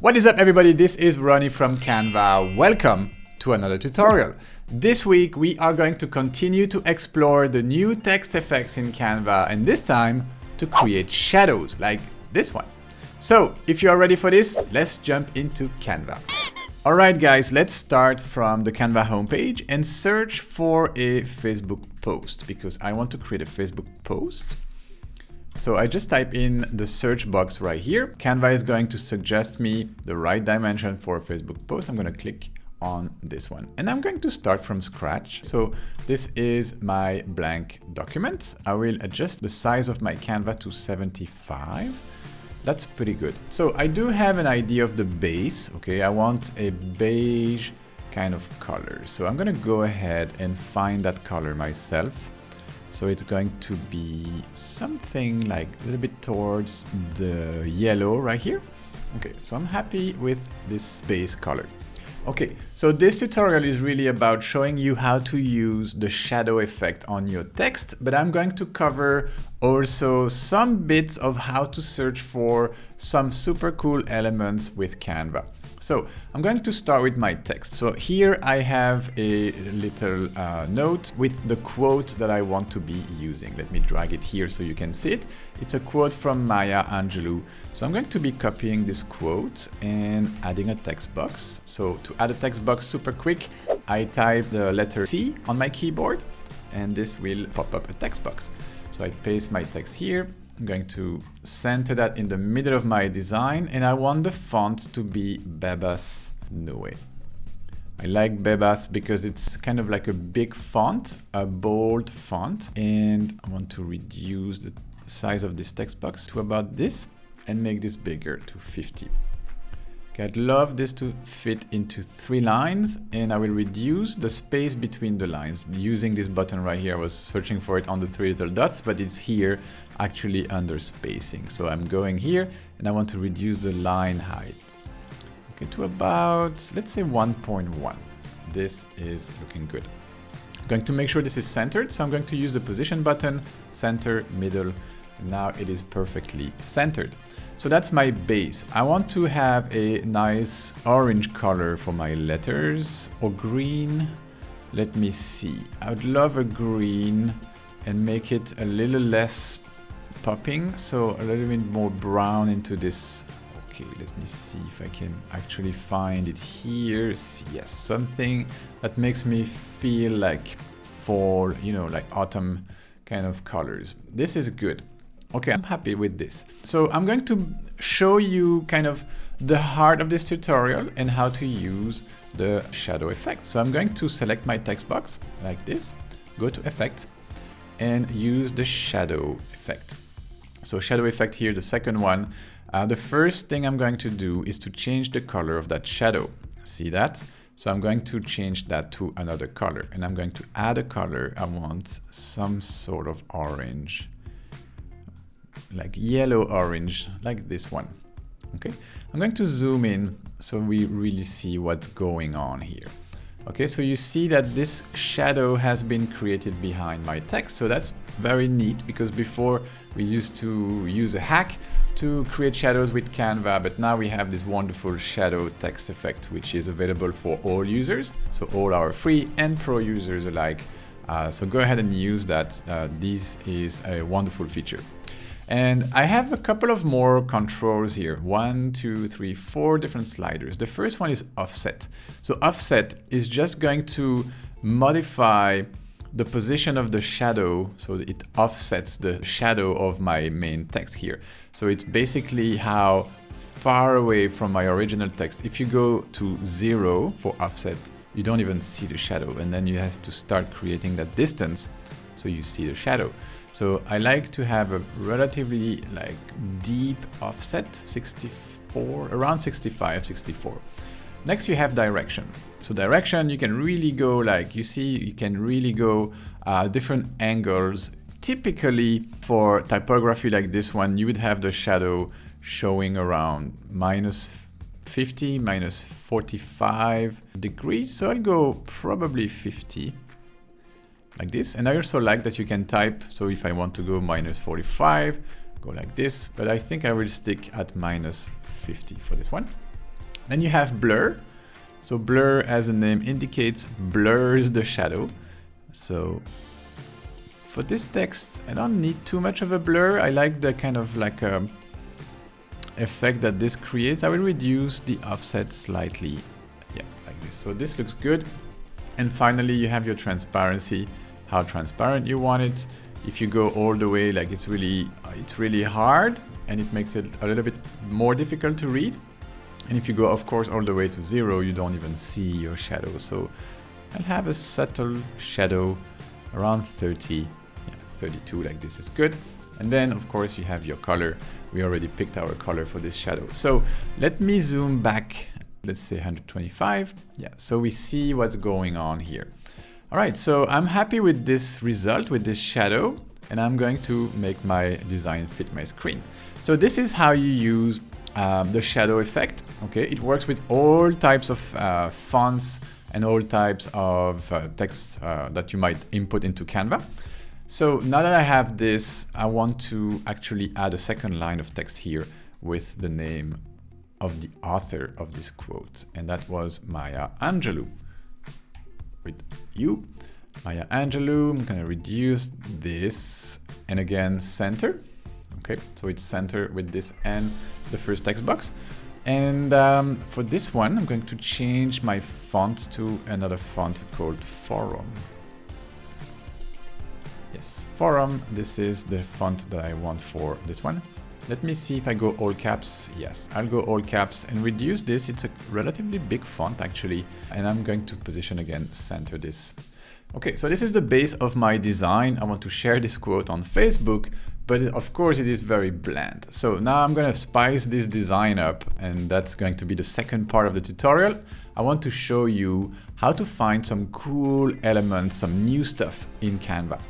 What is up, everybody? This is Ronny from Canva. Welcome to another tutorial. This week we are going to continue to explore the new text effects in Canva, and this time to create shadows like this one. So if you are ready for this, let's jump into Canva. Alright guys, let's start from the Canva homepage and search for a Facebook post because I want to create a Facebook post. So I just type in the search box right here. Canva is going to suggest me the right dimension for a Facebook post. I'm going to click on this one and I'm going to start from scratch. So this is my blank document. I will adjust the size of my Canva to 75. That's pretty good. So I do have an idea of the base. Okay, I want a beige kind of color. So I'm going to go ahead and find that color myself. So it's going to be something like a little bit towards the yellow right here. Okay, so I'm happy with this base color. Okay, so this tutorial is really about showing you how to use the shadow effect on your text, but I'm going to cover also some bits of how to search for some super cool elements with Canva. So I'm going to start with my text. So here I have a little note with the quote that I want to be using. Let me drag it here so you can see it. It's a quote from Maya Angelou. So I'm going to be copying this quote and adding a text box. So to add a text box super quick, I type the letter C on my keyboard and this will pop up a text box. So I paste my text here. I'm going to center that in the middle of my design and I want the font to be Bebas Noé. I like Bebas because it's kind of like a big font, a bold font, and I want to reduce the size of this text box to about this and make this bigger to 50. Okay, I'd love this to fit into 3 lines and I will reduce the space between the lines using this button right here. I was searching for it on the 3 little dots, but it's here actually under spacing. So I'm going here and I want to reduce the line height. Okay, to about, let's say 1.1. This is looking good. I'm going to make sure this is centered. So I'm going to use the position button, center, middle. And now it is perfectly centered. So that's my base. I want to have a nice orange color for my letters or green. Let me see. I would love a green and make it a little less popping. So a little bit more brown into this. Okay, let me see if I can actually find it here. Yes, something that makes me feel like fall, you know, like autumn kind of colors. This is good. Okay, I'm happy with this. So I'm going to show you kind of the heart of this tutorial and how to use the shadow effect. So I'm going to select my text box like this, go to effect and use the shadow effect. So shadow effect here, the second one. The first thing I'm going to do is to change the color of that shadow. See that? So I'm going to change that to another color and I'm going to add a color. I want some sort of orange, like yellow orange, like this one. Okay, I'm going to zoom in so we really see what's going on here. Okay, so you see that this shadow has been created behind my text. So that's very neat because before we used to use a hack to create shadows with Canva, but now we have this wonderful shadow text effect, which is available for all users. So all our free and pro users alike. So go ahead and use that. This is a wonderful feature. And I have a couple of more controls here. 1, 2, 3, 4 different sliders. The first one is offset. So offset is just going to modify the position of the shadow so that it offsets the shadow of my main text here. So it's basically how far away from my original text. If you go to 0 for offset, you don't even see the shadow. And then you have to start creating that distance so you see the shadow. So I like to have a relatively like deep offset, 64, around 65, 64. Next you have direction. So direction, you can really go like, you see, you can really go different angles. Typically for typography like this one, you would have the shadow showing around -50, -45 degrees. So I'll go probably 50. Like this. And I also like that you can type. So if I want to go -45, go like this, but I think I will stick at -50 for this one. Then you have blur. So blur, as the name indicates, blurs the shadow. So for this text, I don't need too much of a blur. I like the kind of like effect that this creates. I will reduce the offset slightly. Yeah, like this. So this looks good. And finally, you have your transparency, how transparent you want it. If you go all the way, like it's really hard and it makes it a little bit more difficult to read. And if you go, of course, all the way to 0, you don't even see your shadow. So I'll have a subtle shadow around 30, yeah, 32, like this is good. And then, of course, you have your color. We already picked our color for this shadow. So let me zoom back, let's say 125. Yeah, so we see what's going on here. All right, so I'm happy with this result, with this shadow, and I'm going to make my design fit my screen. So this is how you use the shadow effect. Okay, it works with all types of fonts and all types of text that you might input into Canva. So now that I have this, I want to actually add a second line of text here with the name of the author of this quote, and that was Maya Angelou. With you, Maya Angelou. I'm gonna reduce this and again center. Okay, so it's center with this and the first text box. And for this one, I'm going to change my font to another font called Forum. Yes, Forum. This is the font that I want for this one. Let me see if I go all caps. Yes, I'll go all caps and reduce this. It's a relatively big font actually. And I'm going to position again, center this. Okay, so this is the base of my design. I want to share this quote on Facebook, but of course it is very bland. So now I'm going to spice this design up, and that's going to be the second part of the tutorial. I want to show you how to find some cool elements, some new stuff in Canva.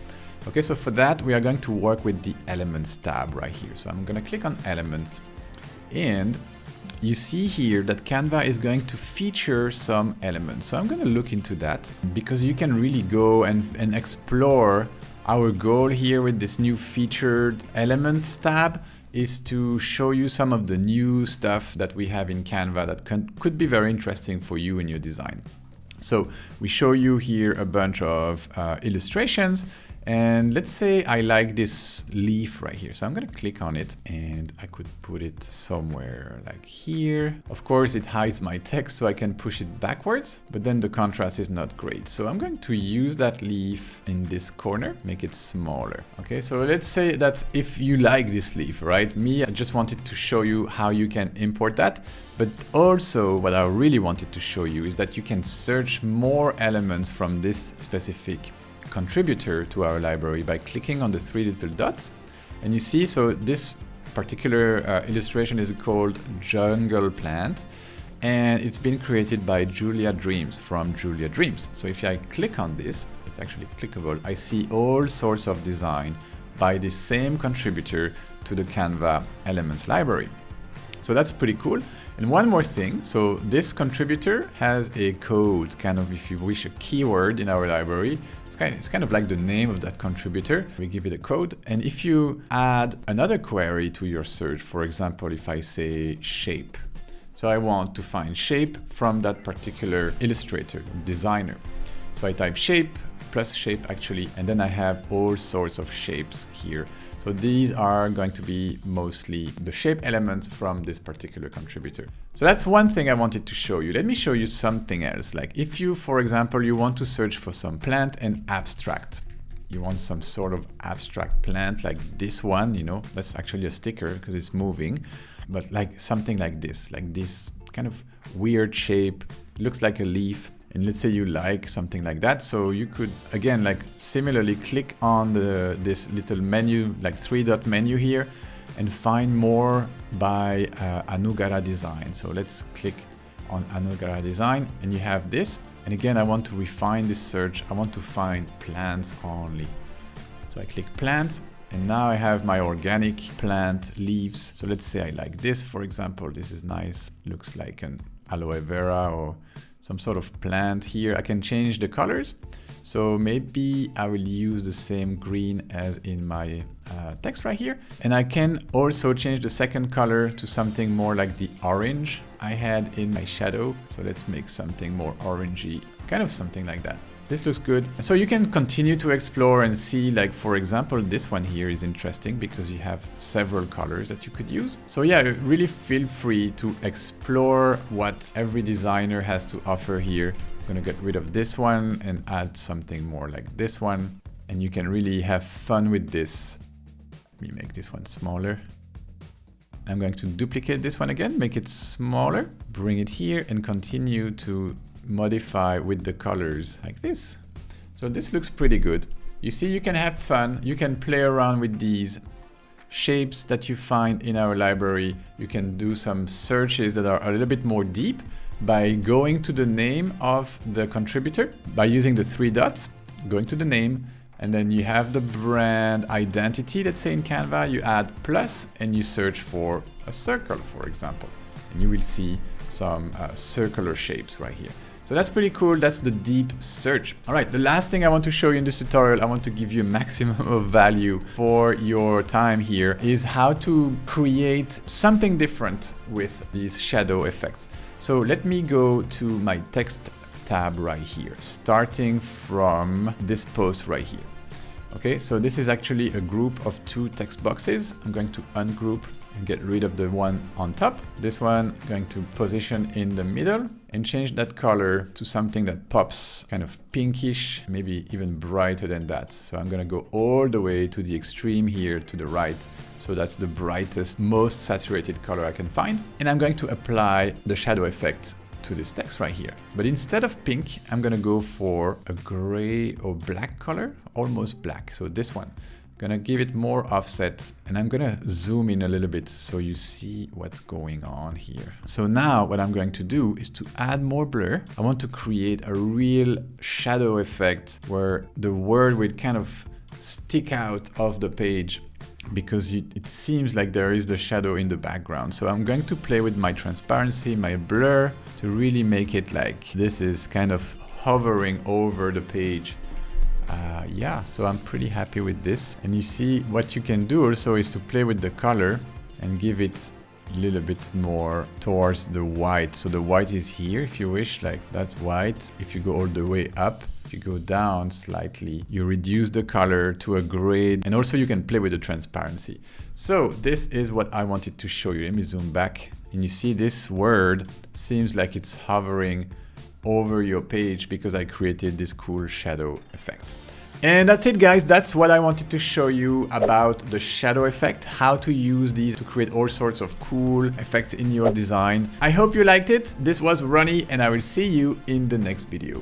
Okay, so for that, we are going to work with the Elements tab right here. So I'm going to click on Elements, and you see here that Canva is going to feature some elements. So I'm going to look into that because you can really go and explore. Our goal here with this new featured Elements tab is to show you some of the new stuff that we have in Canva that could be very interesting for you in your design. So we show you here a bunch of illustrations. And let's say I like this leaf right here. So I'm going to click on it and I could put it somewhere like here. Of course, it hides my text so I can push it backwards, but then the contrast is not great. So I'm going to use that leaf in this corner, make it smaller. Okay, so let's say that if you like this leaf, right? Me, I just wanted to show you how you can import that. But also what I really wanted to show you is that you can search more elements from this specific contributor to our library by clicking on the 3 little dots. And you see, so this particular illustration is called Jungle Plant, and it's been created by Julia Dreams from Julia Dreams. So if I click on this, it's actually clickable. I see all sorts of design by the same contributor to the Canva Elements library. So that's pretty cool. And one more thing, so this contributor has a code, kind of, if you wish, a keyword in our library. It's kind of like the name of that contributor. We give it a code. And if you add another query to your search, for example, if I say shape, so I want to find shape from that particular illustrator, designer. So I type shape plus shape actually, and then I have all sorts of shapes here. So these are going to be mostly the shape elements from this particular contributor. So that's one thing I wanted to show you. Let me show you something else. Like if you, for example, you want to search for some plant and abstract. You want some sort of abstract plant like this one, you know, that's actually a sticker because it's moving, but like something like this kind of weird shape, looks like a leaf. And let's say you like something like that. So you could, again, like similarly click on this little menu, like 3-dot menu here, and find more by Anugara Design. So let's click on Anugara Design, and you have this. And again, I want to refine this search. I want to find plants only. So I click plants, and now I have my organic plant leaves. So let's say I like this, for example. This is nice, looks like an aloe vera or some sort of plant here. I can change the colors. So maybe I will use the same green as in my text right here. And I can also change the second color to something more like the orange I had in my shadow. So let's make something more orangey, kind of something like that. This looks good. So you can continue to explore and see, like, for example, this one here is interesting because you have several colors that you could use. So yeah, really feel free to explore what every designer has to offer here. I'm gonna get rid of this one and add something more like this one. And you can really have fun with this. Let me make this one smaller. I'm going to duplicate this one again, make it smaller, bring it here and continue to modify with the colors like this. So this looks pretty good. You see, you can have fun. You can play around with these shapes that you find in our library. You can do some searches that are a little bit more deep by going to the name of the contributor, by using the 3 dots, going to the name, and then you have the brand identity. Let's say in Canva, you add plus and you search for a circle, for example, and you will see some circular shapes right here. So that's pretty cool. That's the deep search. All right, the last thing I want to show you in this tutorial, I want to give you a maximum of value for your time here, is how to create something different with these shadow effects. So let me go to my text tab right here, starting from this post right here. Okay, so this is actually a group of 2 text boxes. I'm going to ungroup and get rid of the one on top. This one I'm going to position in the middle and change that color to something that pops kind of pinkish, maybe even brighter than that. So I'm gonna go all the way to the extreme here to the right. So that's the brightest, most saturated color I can find. And I'm going to apply the shadow effect to this text right here. But instead of pink, I'm gonna go for a gray or black color, almost black. So this one. Gonna give it more offset, and I'm gonna zoom in a little bit so you see what's going on here. So now what I'm going to do is to add more blur. I want to create a real shadow effect where the word will kind of stick out of the page because it seems like there is the shadow in the background. So I'm going to play with my transparency, my blur, to really make it like this is kind of hovering over the page. Yeah, so I'm pretty happy with this. And you see what you can do also is to play with the color and give it a little bit more towards the white. So the white is here if you wish, like that's white. If you go all the way up, if you go down slightly, you reduce the color to a gray, and also you can play with the transparency. So this is what I wanted to show you. Let me zoom back and you see this word seems like it's hovering over your page because I created this cool shadow effect. And that's it, guys. That's what I wanted to show you about the shadow effect, how to use these to create all sorts of cool effects in your design. I hope you liked it. This was Ronny, and I will see you in the next video.